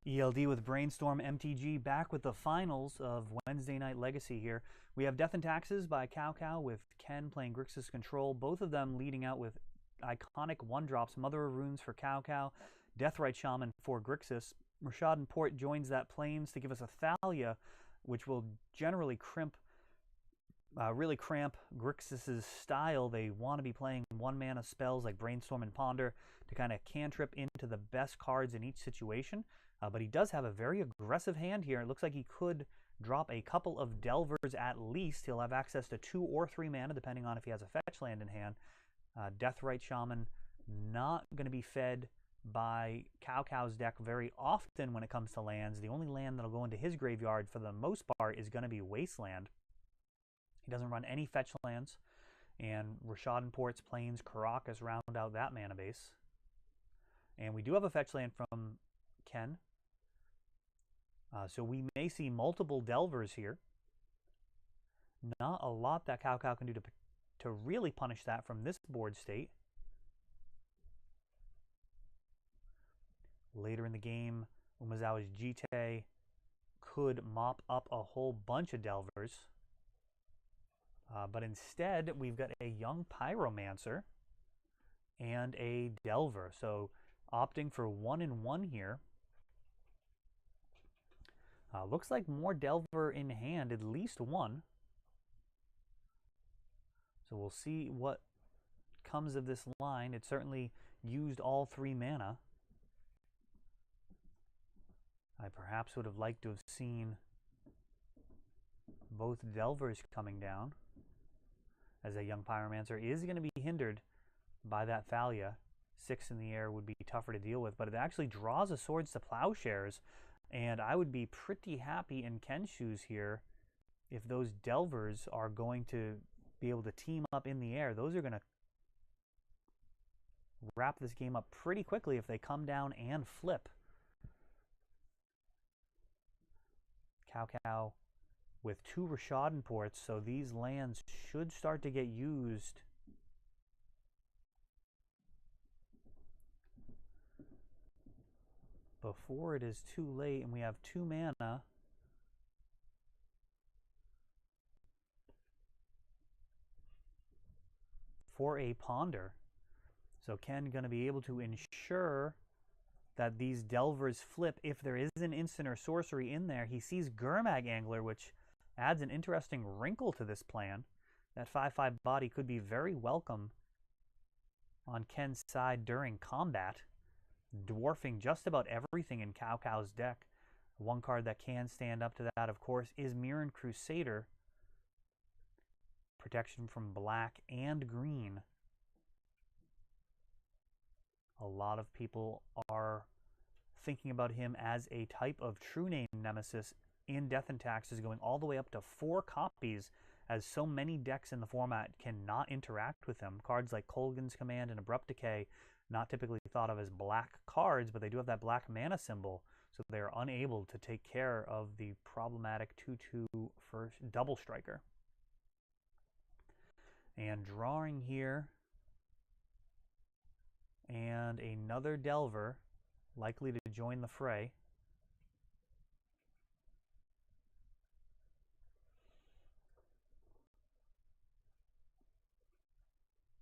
ELD with Brainstorm MTG back with the finals of Wednesday Night Legacy here. We have Death and Taxes by Cow with Ken playing Grixis Control, both of them leading out with iconic one-drops, Mother of Runes for Cow, Deathrite Shaman for Grixis. Rashad and Port joins that Plains to give us a Thalia, which will generally really cramp Grixis' style. They want to be playing one-mana spells like Brainstorm and Ponder to kind of cantrip into the best cards in each situation. But he does have a very aggressive hand here. It looks like he could drop a couple of Delvers at least. He'll have access to 2 or 3 mana, depending on if he has a fetch land in hand. Deathrite Shaman not going to be fed by Cow's deck very often when it comes to lands. The only land that'll go into his graveyard for the most part is going to be Wasteland. He doesn't run any fetch lands, and Rashad and Port's Plains Karakas round out that mana base. And we do have a fetch land from Ken. So we may see multiple Delvers here. Not a lot that Cow can do to really punish that from this board state. Later in the game, Umezawa's Jite could mop up a whole bunch of Delvers. But instead, we've got a young Pyromancer and a Delver. So opting for 1-in-1 here. Looks like more Delver in hand, at least one. So we'll see what comes of this line. It certainly used all 3 mana. I perhaps would have liked to have seen both Delvers coming down, as a young Pyromancer is going to be hindered by that Thalia. 6 in the air would be tougher to deal with, but it actually draws a Swords to Plowshares, and I would be pretty happy in Ken's shoes here if those Delvers are going to be able to team up in the air. Those are going to wrap this game up pretty quickly if they come down and flip. Cow with 2 Rashad ports, so these lands should start to get used before it is too late, and we have 2 mana. For a Ponder. So Ken going to be able to ensure that these Delvers flip if there is an instant or sorcery in there. He sees Gurmag Angler, which adds an interesting wrinkle to this plan. That 5/5 body could be very welcome on Ken's side during combat, dwarfing just about everything in Cow's deck. One card that can stand up to that, of course, is Mirran Crusader. Protection from black and green. A lot of people are thinking about him as a type of true name nemesis in Death and Taxes, going all the way up to 4 copies, as so many decks in the format cannot interact with him. Cards like Kolgan's Command and Abrupt Decay, not typically thought of as black cards, but they do have that black mana symbol, so they are unable to take care of the problematic 2/2 first double striker. And drawing here, and another Delver likely to join the fray.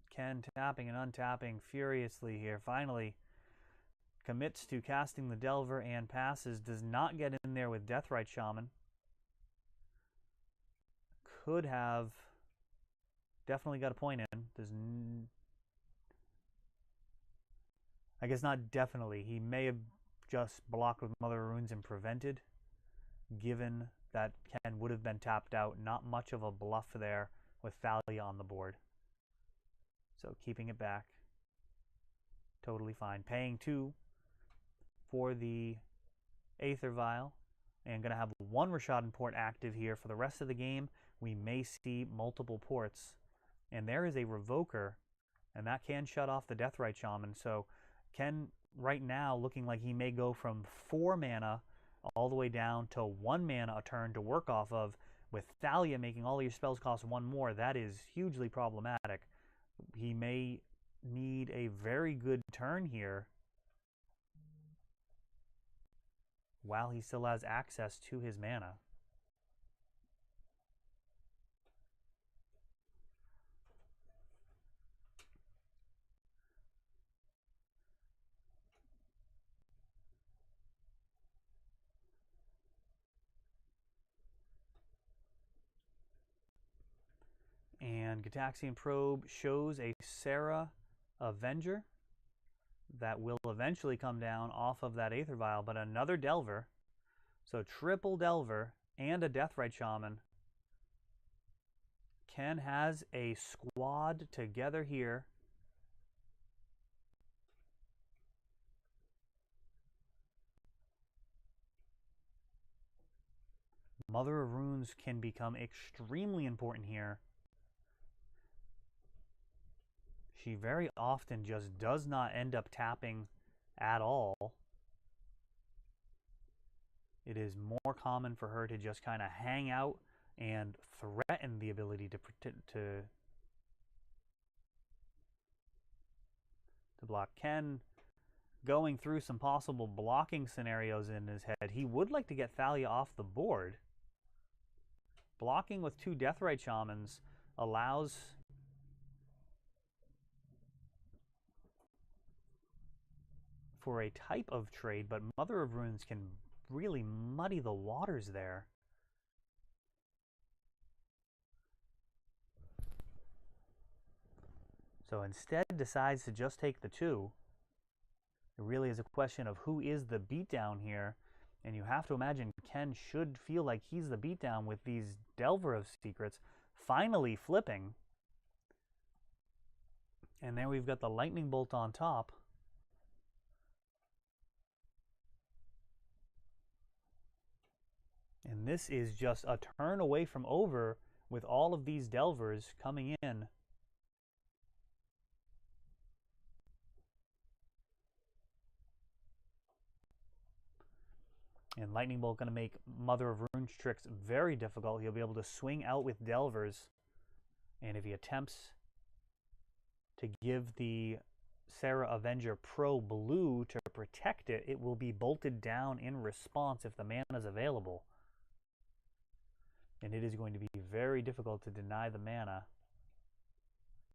Ken tapping and untapping furiously here. Finally commits to casting the Delver and passes. Does not get in there with Deathrite Shaman. Could have definitely got a point in. I guess not definitely. He may have just blocked with Mother of Runes and prevented, given that Ken would have been tapped out. Not much of a bluff there with Thalia on the board. So keeping it back. Totally fine. Paying 2 for the Aether Vial. And going to have 1 Rashad port active here. For the rest of the game, we may see multiple ports. And there is a Revoker, and that can shut off the Deathrite Shaman. So Ken, right now, looking like he may go from 4 mana all the way down to 1 mana a turn to work off of. With Thalia making all your spells cost 1 more, that is hugely problematic. He may need a very good turn here while he still has access to his mana. And Gitaxian Probe shows a Serra Avenger that will eventually come down off of that Aether Vial, but another Delver. So triple Delver and a Deathrite Shaman. Ken has a squad together here. Mother of Runes can become extremely important here. She very often just does not end up tapping at all. It is more common for her to just kind of hang out and threaten the ability to block. Ken going through some possible blocking scenarios in his head. He would like to get Thalia off the board. Blocking with 2 Deathrite Shamans allows for a type of trade, but Mother of Runes can really muddy the waters there. So instead decides to just take the 2. It really is a question of who is the beatdown here, and you have to imagine Ken should feel like he's the beatdown with these Delver of Secrets finally flipping. And there we've got the Lightning Bolt on top. And this is just a turn away from over with all of these Delvers coming in. And Lightning Bolt going to make Mother of Runes tricks very difficult. He'll be able to swing out with Delvers. And if he attempts to give the Serra Avenger Pro blue to protect it, it will be bolted down in response if the mana is available. And it is going to be very difficult to deny the mana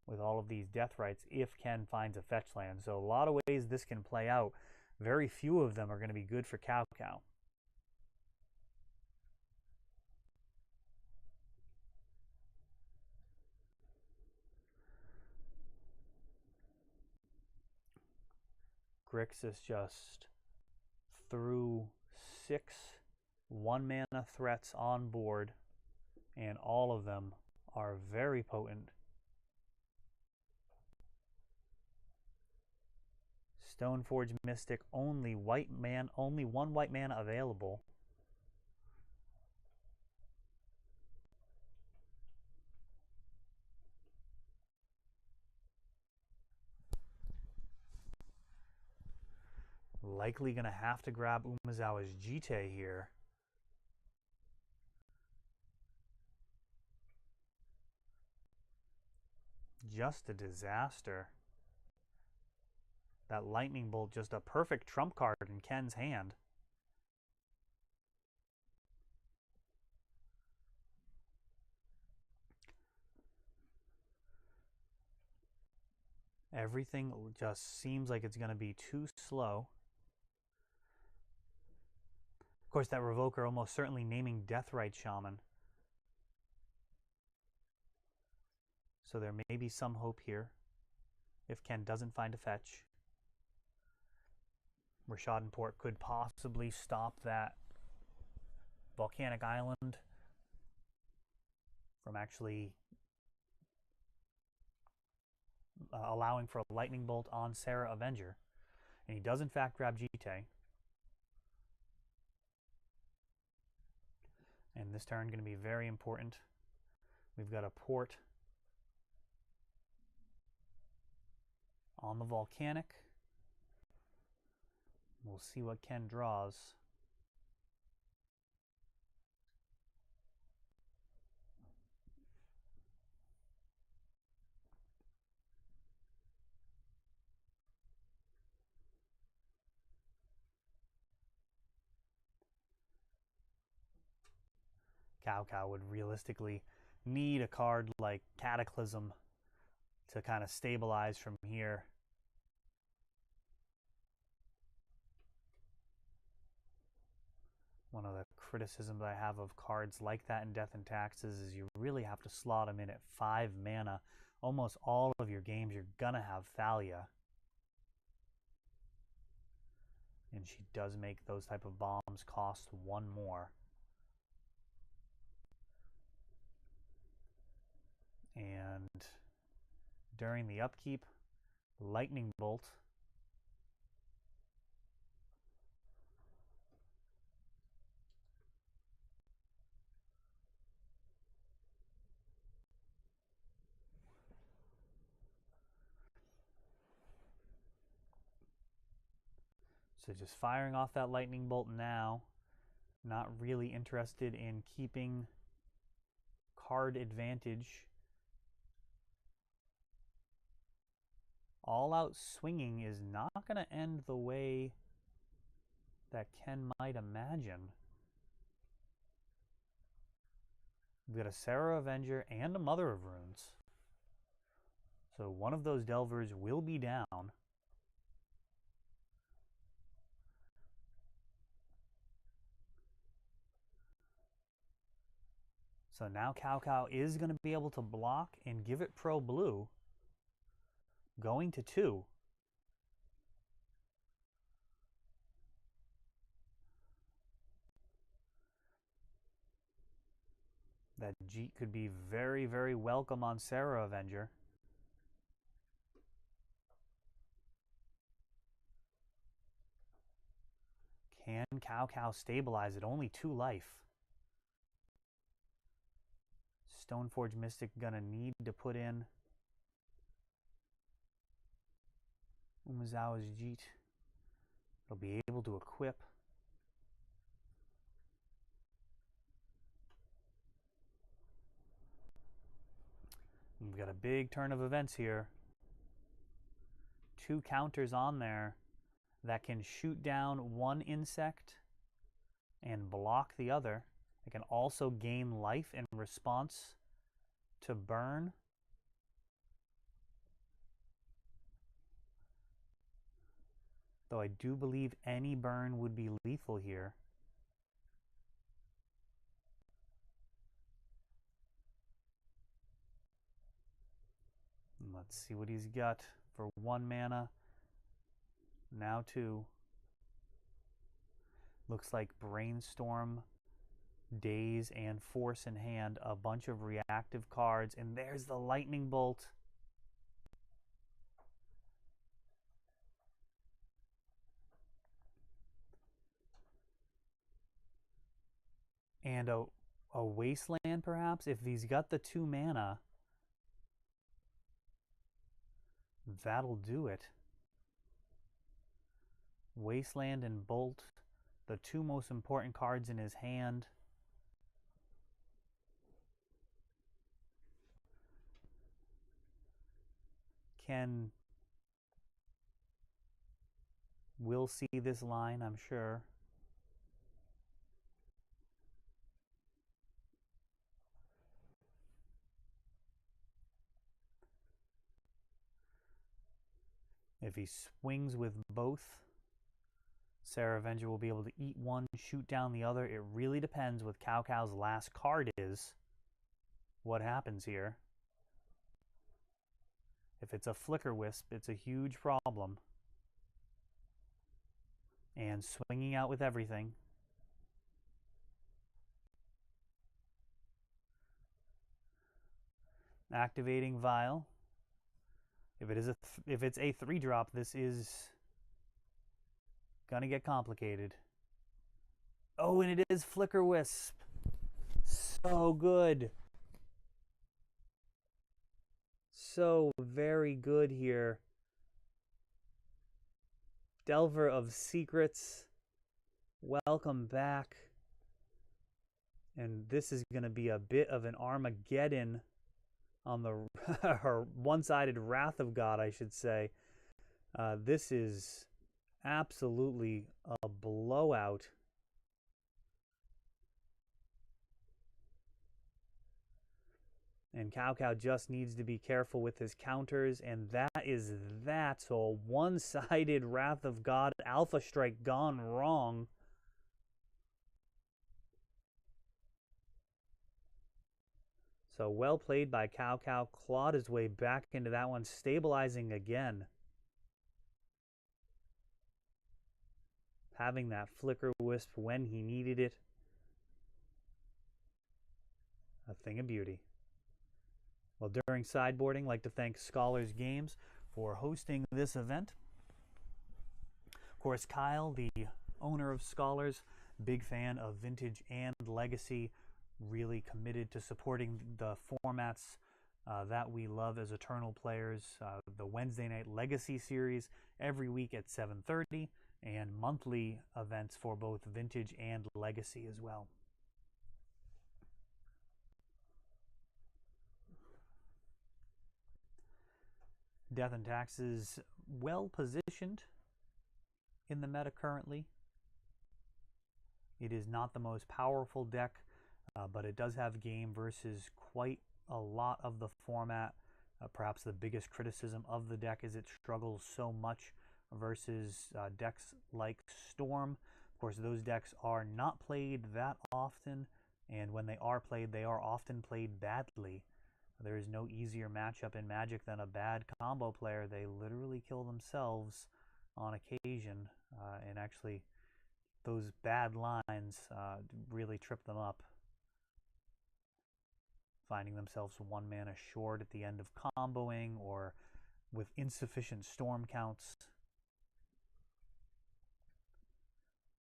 with all of these Deathrites if Ken finds a fetch land. So a lot of ways this can play out. Very few of them are going to be good for Cow Cow. Grixis just threw 6 1-mana threats on board, and all of them are very potent. Stoneforge Mystic, only one white mana available. Likely going to have to grab Umezawa's Jite here. Just a disaster. That Lightning Bolt, just a perfect trump card in Ken's hand. Everything just seems like it's going to be too slow. Of course, that Revoker almost certainly naming Deathrite Shaman. So there may be some hope here if Ken doesn't find a fetch. Rishadan Port could possibly stop that Volcanic Island from actually allowing for a Lightning Bolt on Serra Avenger. And he does in fact grab Jite. And this turn going to be very important. We've got a port on the Volcanic. We'll see what Ken draws. Cow would realistically need a card like Cataclysm to kind of stabilize from here. One of the criticisms I have of cards like that in Death and Taxes is you really have to slot them in at 5 mana. Almost all of your games you're gonna have Thalia. And she does make those type of bombs cost 1 more. And during the upkeep, Lightning Bolt. So just firing off that Lightning Bolt now. Not really interested in keeping card advantage. All-out swinging is not going to end the way that Ken might imagine. We've got a Serra Avenger and a Mother of Runes. So one of those Delvers will be down. So now Cow is going to be able to block and give it pro blue. Going to 2. That Jeet could be very, very welcome on Serra Avenger. Can Cow stabilize it? Only 2 life. Stoneforge Mystic gonna need to put in Umezawa's Jeet. It'll be able to equip. We've got a big turn of events here. 2 counters on there that can shoot down 1 insect and block the other. It can also gain life in response to burn. Though I do believe any burn would be lethal here. Let's see what he's got for 1 mana. Now 2. Looks like Brainstorm, Daze, and Force in hand. A bunch of reactive cards. And there's the Lightning Bolt. And a Wasteland, perhaps? If he's got the 2 mana, that'll do it. Wasteland and Bolt, the 2 most important cards in his hand. Ken will see this line, I'm sure. If he swings with both, Serra Avenger will be able to eat 1, shoot down the other. It really depends what Cow's last card is, what happens here. If it's a Flicker Wisp, it's a huge problem. And swinging out with everything. Activating Vial. If it's a 3-drop, this is gonna get complicated. Oh, and it is Flicker Wisp. So good. So very good here. Delver of Secrets, welcome back. And this is going to be a bit of an Armageddon on the or one-sided Wrath of God, I should say. This is absolutely a blowout. And Cow just needs to be careful with his counters, and that is that. So a one-sided Wrath of God Alpha Strike gone wrong. So well played by Cow. Clawed his way back into that one, stabilizing again. Having that Flicker Wisp when he needed it. A thing of beauty. Well, during sideboarding, I'd like to thank Scholars Games for hosting this event. Of course, Kyle, the owner of Scholars, big fan of Vintage and Legacy, really committed to supporting the formats that we love as Eternal players. The Wednesday Night Legacy series every week at 7:30, and monthly events for both Vintage and Legacy as well. Death and Taxes well positioned in the meta currently. It is not the most powerful deck, but it does have game versus quite a lot of the format. Perhaps the biggest criticism of the deck is it struggles so much versus decks like Storm. Of course, those decks are not played that often, and when they are played, they are often played badly. There is no easier matchup in Magic than a bad combo player. They literally kill themselves on occasion, and actually those bad lines really trip them up, finding themselves 1 mana short at the end of comboing or with insufficient storm counts.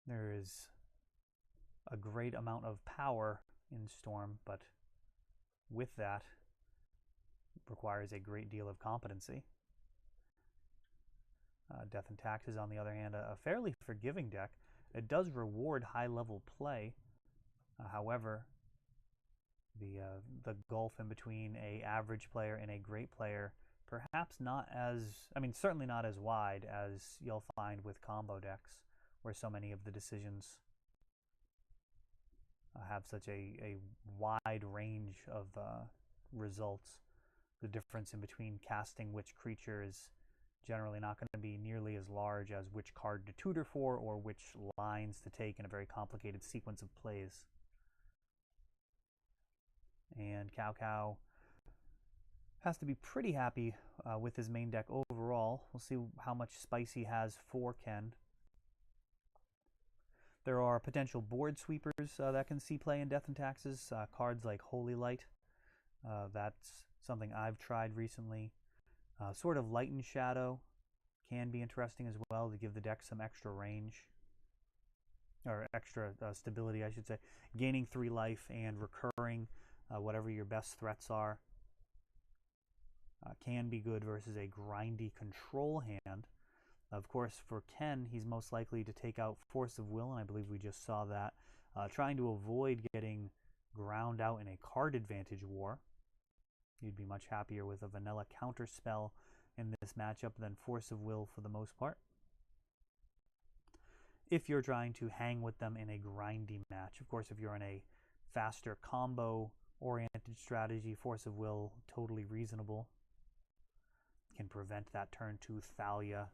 There is a great amount of power in Storm, but with that requires a great deal of competency. Death and Taxes, on the other hand, a fairly forgiving deck. It does reward high-level play. However, the gulf in between a average player and a great player, perhaps not as, certainly not as wide as you'll find with combo decks, where so many of the decisions have such a wide range of results. The difference in between casting which creature is generally not going to be nearly as large as which card to tutor for or which lines to take in a very complicated sequence of plays. And Cow has to be pretty happy with his main deck overall. We'll see how much spice he has for Ken. There are potential board sweepers that can see play in Death and Taxes. Cards like Holy Light. That's something I've tried recently. Sort of Light and Shadow can be interesting as well to give the deck some extra range. Or extra stability, I should say. Gaining 3 life and recurring whatever your best threats are. Can be good versus a grindy control hand. Of course, for Ken, he's most likely to take out Force of Will, and I believe we just saw that. Trying to avoid getting ground out in a card advantage war. You'd be much happier with a vanilla counter spell in this matchup than Force of Will for the most part. If you're trying to hang with them in a grindy match. Of course, if you're in a faster combo-oriented strategy, Force of Will, totally reasonable. Can prevent that turn 2 Thalia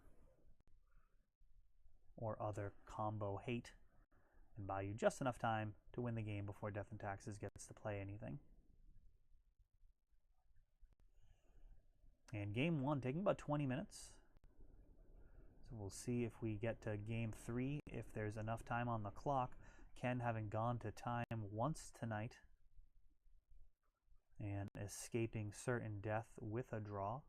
or other combo hate and buy you just enough time to win the game before Death and Taxes gets to play anything. And game 1 taking about 20 minutes. So we'll see if we get to game 3, if there's enough time on the clock. Ken having gone to time once tonight and escaping certain death with a draw.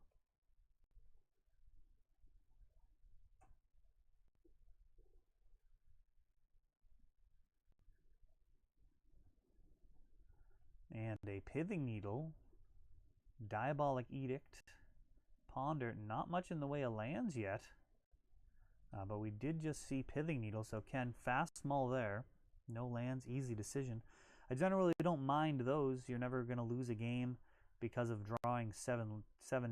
And a Pithing Needle, Diabolic Edict, Ponder, not much in the way of lands yet, but we did just see Pithing Needle, so Ken fast mull there. No lands, easy decision. I generally don't mind those. You're never going to lose a game because of drawing seven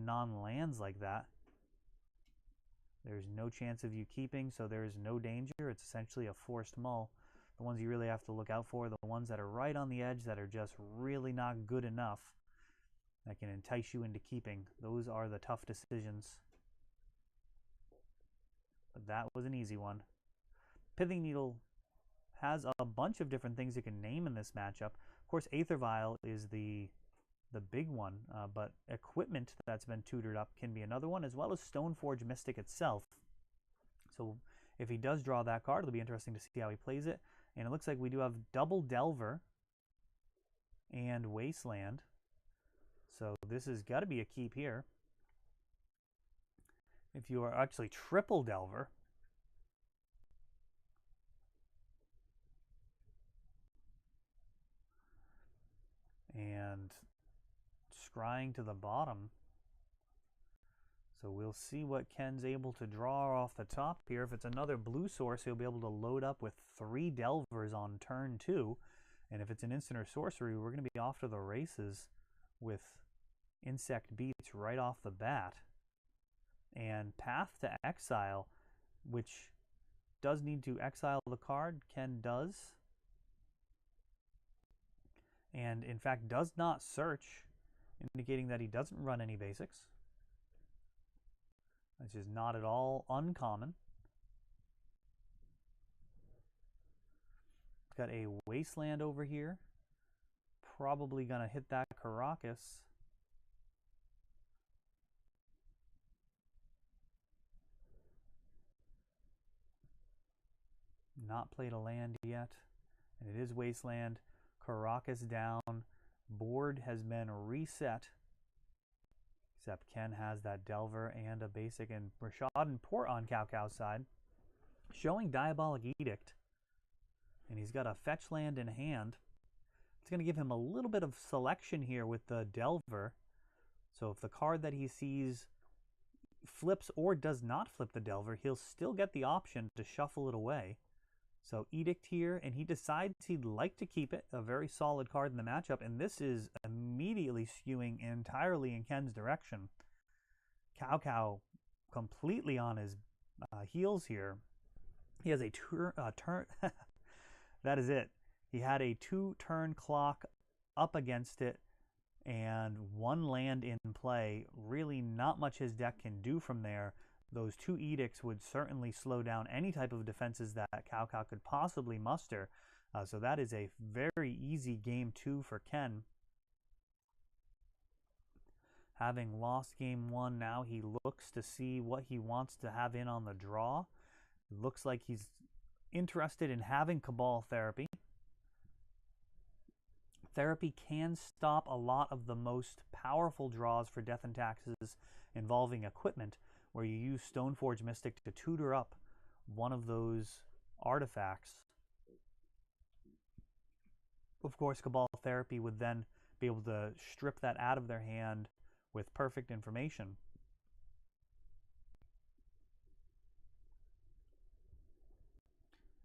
non-lands like that. There's no chance of you keeping, so there's no danger. It's essentially a forced mull. The ones you really have to look out for are the ones that are right on the edge that are just really not good enough. that can entice you into keeping. Those are the tough decisions. But that was an easy one. Pithing Needle has a bunch of different things you can name in this matchup. Of course, Aether Vial is the big one, but equipment that's been tutored up can be another one, as well as Stoneforge Mystic itself. So if he does draw that card, it'll be interesting to see how he plays it. And it looks like we do have double Delver and Wasteland. So this has got to be a keep here. If you are actually triple Delver, and scrying to the bottom. So we'll see what Ken's able to draw off the top here. If it's another blue source, he'll be able to load up with 3 Delvers on turn 2. And if it's an instant or sorcery, we're going to be off to the races with Insect Beats right off the bat. And Path to Exile, which does need to exile the card. Ken does. And in fact does not search, indicating that he doesn't run any basics, which is not at all uncommon. Got a Wasteland over here, probably gonna hit that Caracas. Not played a land yet, and it is Wasteland. Caracas down. Board has been reset. Except Ken has that Delver and a basic, and Rashad and Port on Cow's side. Showing Diabolic Edict. And he's got a fetch land in hand. It's going to give him a little bit of selection here with the Delver. So if the card that he sees flips or does not flip the Delver, he'll still get the option to shuffle it away. So Edict here, and he decides he'd like to keep it, a very solid card in the matchup, and this is immediately skewing entirely in Ken's direction. Cow completely on his heels here. He has a turn, that is it. He had a 2-turn clock up against it, and 1 land in play. Really not much his deck can do from there. Those 2 edicts would certainly slow down any type of defenses that Cow could possibly muster. So that is a very easy game 2 for Ken. Having lost game 1, now he looks to see what he wants to have in on the draw. It looks like he's interested in having Cabal Therapy. Therapy can stop a lot of the most powerful draws for Death and Taxes involving equipment, where you use Stoneforge Mystic to tutor up one of those artifacts. Of course, Cabal Therapy would then be able to strip that out of their hand with perfect information.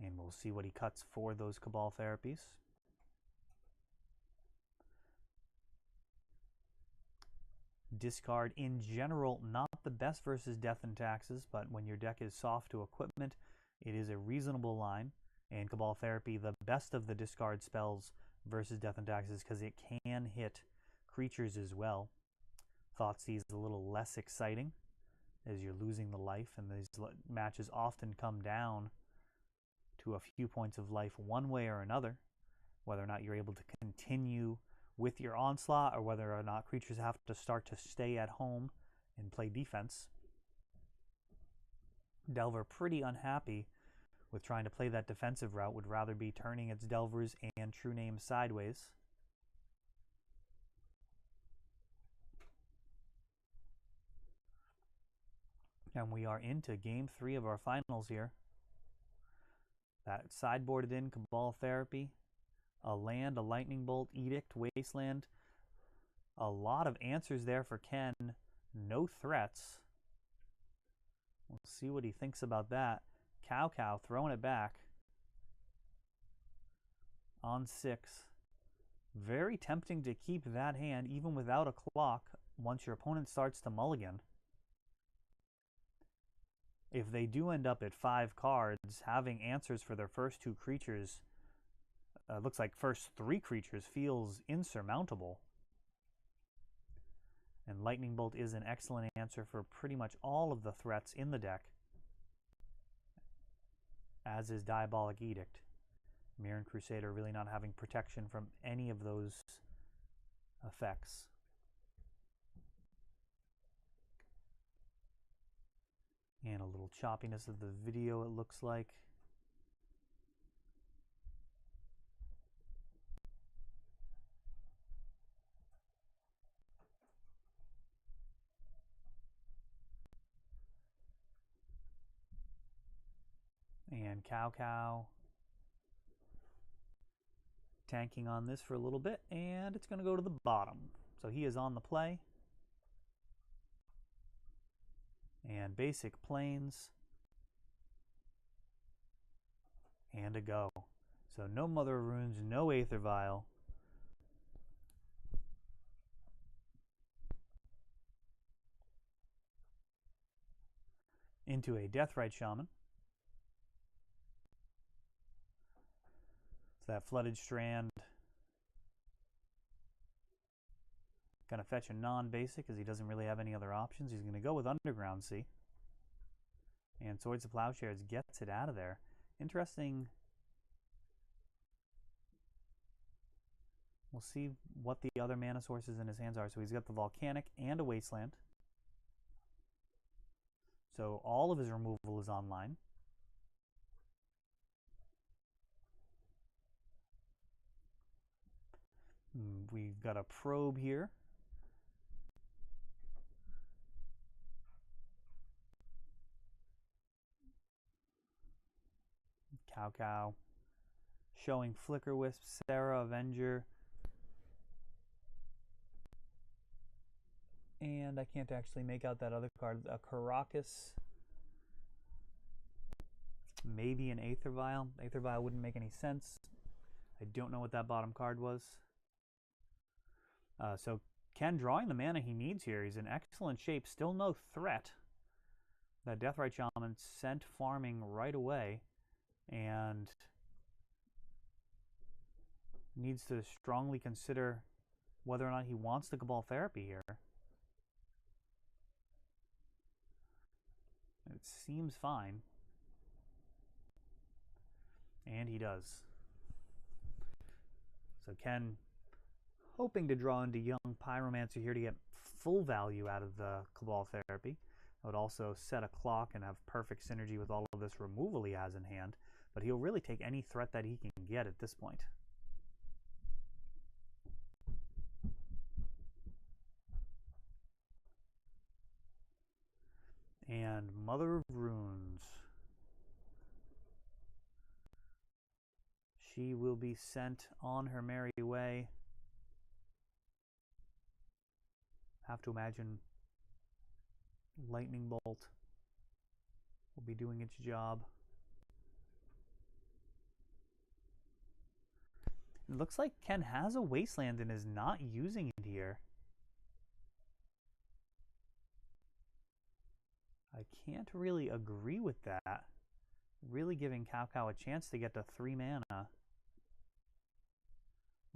And we'll see what he cuts for those Cabal Therapies. Discard in general, not the best versus Death and Taxes, but when your deck is soft to equipment, it is a reasonable line. And Cabal Therapy, the best of the discard spells versus Death and Taxes, because it can hit creatures as well. Thoughtseize is a little less exciting as you're losing the life, and these matches often come down to a few points of life one way or another, whether or not you're able to continue with your onslaught, or whether or not creatures have to start to stay at home and play defense. Delver pretty unhappy with trying to play that defensive route, would rather be turning its Delvers and True Name sideways. And we are into game 3 of our finals here. That sideboarded in Cabal Therapy, a land, a Lightning Bolt, Edict, Wasteland. A lot of answers there for Ken. No threats. We'll see what he thinks about that. Cow throwing it back. On 6. Very tempting to keep that hand even without a clock once your opponent starts to mulligan. If they do end up at 5 cards, having answers for their first 2 creatures, looks like first 3 creatures, feels insurmountable. And Lightning Bolt is an excellent answer for pretty much all of the threats in the deck, as is Diabolic Edict. Mirran Crusader really not having protection from any of those effects. And a little choppiness of the video, it looks like. And Cow tanking on this for a little bit, and it's going to go to the bottom. So he is on the play. And basic plains. And a go. So no Mother of Runes, no Aether Vial. Into a Deathrite Shaman. So that Flooded Strand. Going to fetch a non-basic because he doesn't really have any other options. He's going to go with Underground Sea. And Swords of Plowshares gets it out of there. Interesting. We'll see what the other mana sources in his hands are. So he's got the Volcanic and a Wasteland. So all of his removal is online. We've got a Probe here. Cow showing Flicker Wisp, Sarah Avenger, and I can't actually make out that other card. A Caracas, maybe an Aether Vial. Aether Vial wouldn't make any sense. I don't know what that bottom card was. So Ken drawing the mana he needs here. He's in excellent shape. Still no threat. That Deathrite Shaman sent farming right away. And needs to strongly consider whether or not he wants the Cabal Therapy here. It seems fine. And he does. So Ken hoping to draw into Young Pyromancer here to get full value out of the Cabal Therapy. I would also set a clock and have perfect synergy with all of this removal he has in hand. But he'll really take any threat that he can get at this point. And Mother of Runes. She will be sent on her merry way. Have to imagine Lightning Bolt will be doing its job. It looks like Ken has a Wasteland and is not using it here. I can't really agree with that. Really giving Cow a chance to get to 3 mana.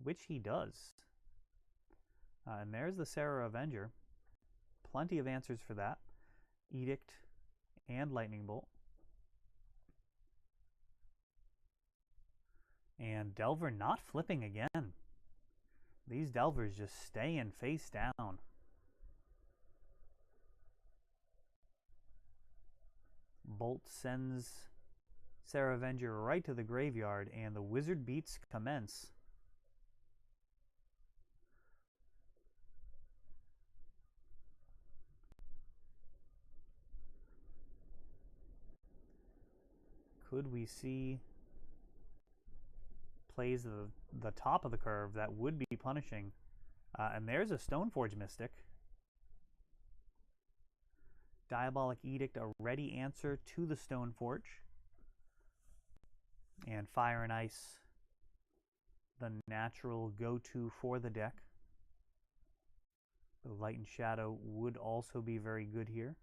Which he does. And there's the Sarah Avenger. Plenty of answers for that. Edict and Lightning Bolt. And Delver not flipping again. These Delvers just staying face down. Bolt sends Sarah Avenger right to the graveyard, and the Wizard beats commence. Could we see plays the top of the curve that would be punishing? And there's a Stoneforge Mystic. Diabolic Edict, a ready answer to the Stoneforge. And Fire and Ice, the natural go-to for the deck. The Light and Shadow would also be very good here.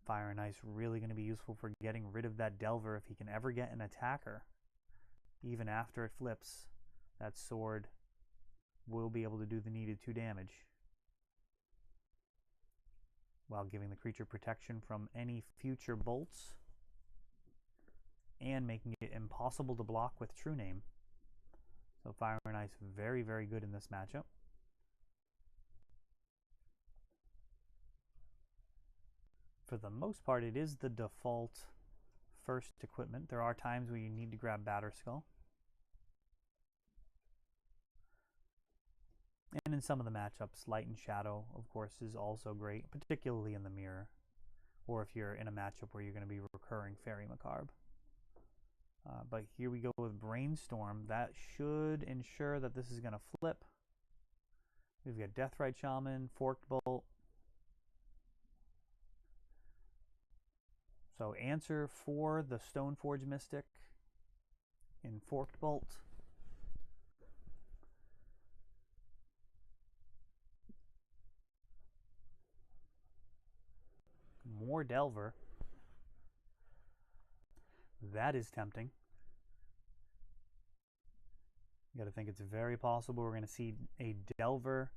Fire and Ice really going to be useful for getting rid of that Delver if he can ever get an attacker. Even after it flips, that sword will be able to do the needed 2 damage while giving the creature protection from any future bolts and making it impossible to block with True Name. So Fire and Ice, very, very good in this matchup. For the most part, it is the default first equipment. There are times where you need to grab Batterskull. And in some of the matchups, Light and Shadow, of course, is also great, particularly in the mirror, or if you're in a matchup where you're going to be recurring Fairy Macabre. But here we go with Brainstorm. That should ensure that this is going to flip. We've got Deathrite Shaman, Forked Bolt. So answer for the Stoneforge Mystic in Forked Bolt. More Delver. That is tempting. You got to think it's very possible we're going to see a Delver,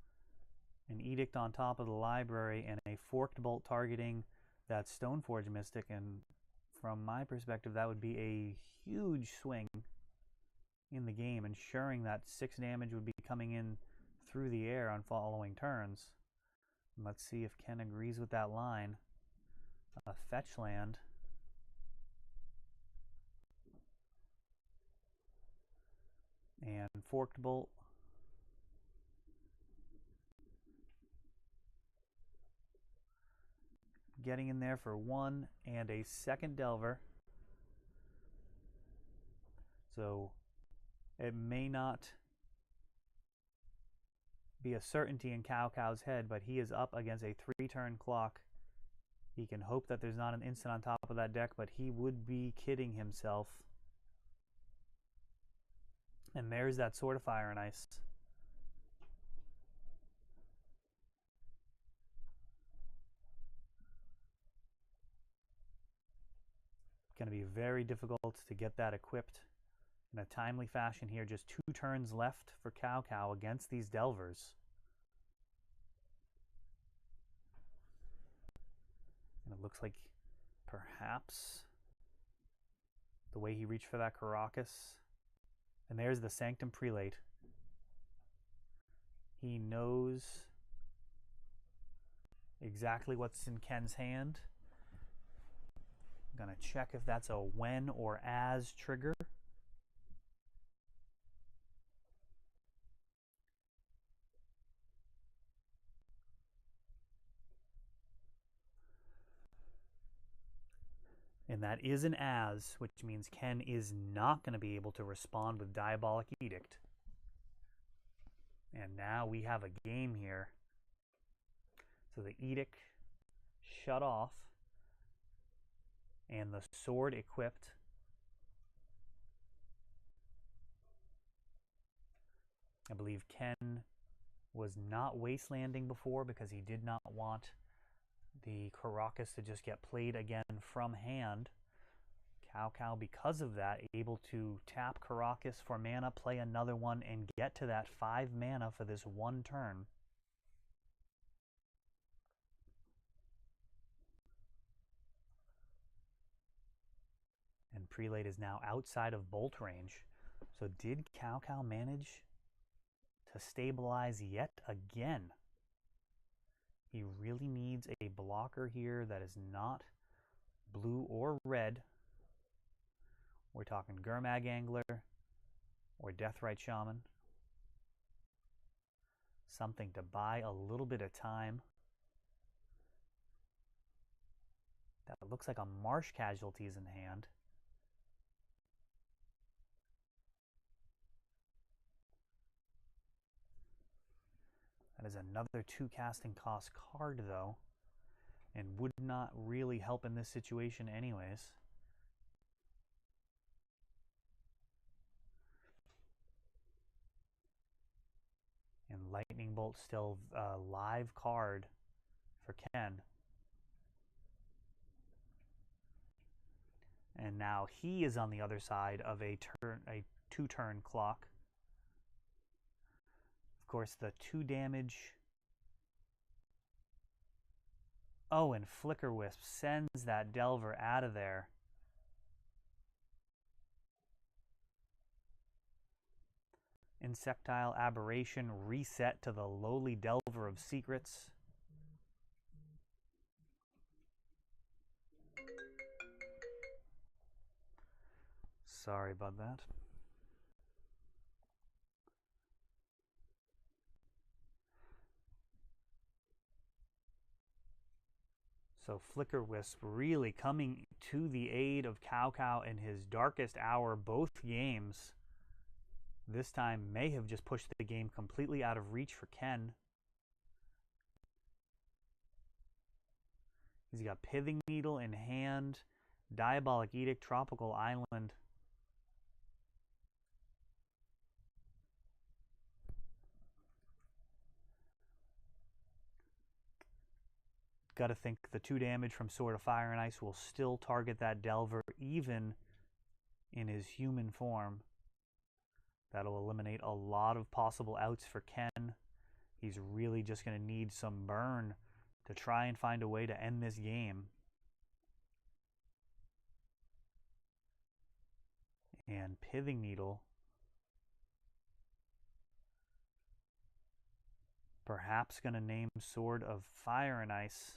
an Edict on top of the library, and a Forked Bolt targeting that Stoneforge Mystic. And from my perspective, that would be a huge swing in the game, ensuring that 6 damage would be coming in through the air on following turns. And let's see if Ken agrees with that line. A fetch land. And Forked Bolt. Getting in there for 1 and a second Delver. So it may not be a certainty in Cow's head, but he is up against a 3-turn clock. He can hope that there's not an instant on top of that deck, but he would be kidding himself. And there's that Sword of Fire and Ice. Going to be very difficult to get that equipped in a timely fashion here. Just 2 turns left for Cow against these Delvers. And it looks like perhaps the way he reached for that Caracas. And there's the Sanctum Prelate. He knows exactly what's in Ken's hand. I'm going to check if that's a when or as trigger. And that is an as, which means Ken is not going to be able to respond with Diabolic Edict. And now we have a game here. So the Edict shut off and the sword equipped. I believe Ken was not wastelanding before because he did not want the Caracas to just get played again from hand. Cow, because of that, able to tap Caracas for mana, play another one, and get to that 5 mana for this 1 turn. And Prelate is now outside of bolt range. So did Cow manage to stabilize yet again? He really needs a blocker here that is not blue or red. We're talking Gurmag Angler or Deathrite Shaman. Something to buy a little bit of time. That looks like a Marsh Casualties in hand. That is another 2 casting cost card, though, and would not really help in this situation anyways. And Lightning Bolt still a live card for Ken. And now he is on the other side of a 2-turn clock. course, the 2 damage. Oh, and Flicker Wisp sends that Delver out of there. Insectile Aberration reset to the lowly Delver of Secrets. Sorry about that. So Flicker Wisp really coming to the aid of Cow in his darkest hour both games. This time may have just pushed the game completely out of reach for Ken. He's got Pithing Needle in hand, Diabolic Edict, Tropical Island. Got to think the 2 damage from Sword of Fire and Ice will still target that Delver even in his human form. That'll eliminate a lot of possible outs for Ken. He's really just going to need some burn to try and find a way to end this game. And Pithing Needle. Perhaps going to name Sword of Fire and Ice.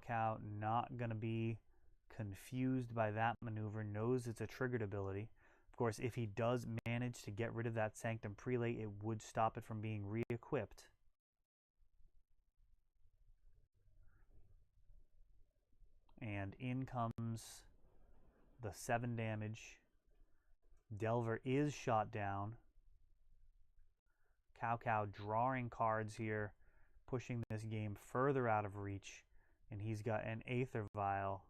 Cow not going to be confused by that maneuver, knows it's a triggered ability. Of course, if he does manage to get rid of that Sanctum Prelate, it would stop it from being re-equipped. And in comes the 7 damage. Delver is shot down. Cow drawing cards here, pushing this game further out of reach. And he's got an Aether Vial.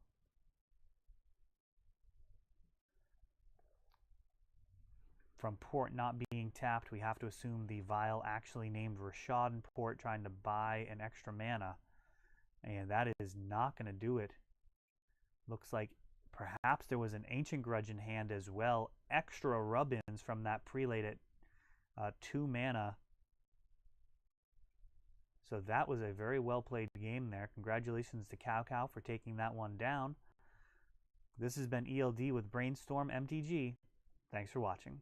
From Port not being tapped, we have to assume the Vial actually named Rashad in Port, trying to buy an extra mana. And that is not going to do it. Looks like perhaps there was an Ancient Grudge in hand as well. Extra rub-ins from that Prelate at 2 mana. So that was a very well played game there. Congratulations to Cow for taking that one down. This has been ELD with Brainstorm MTG. Thanks for watching.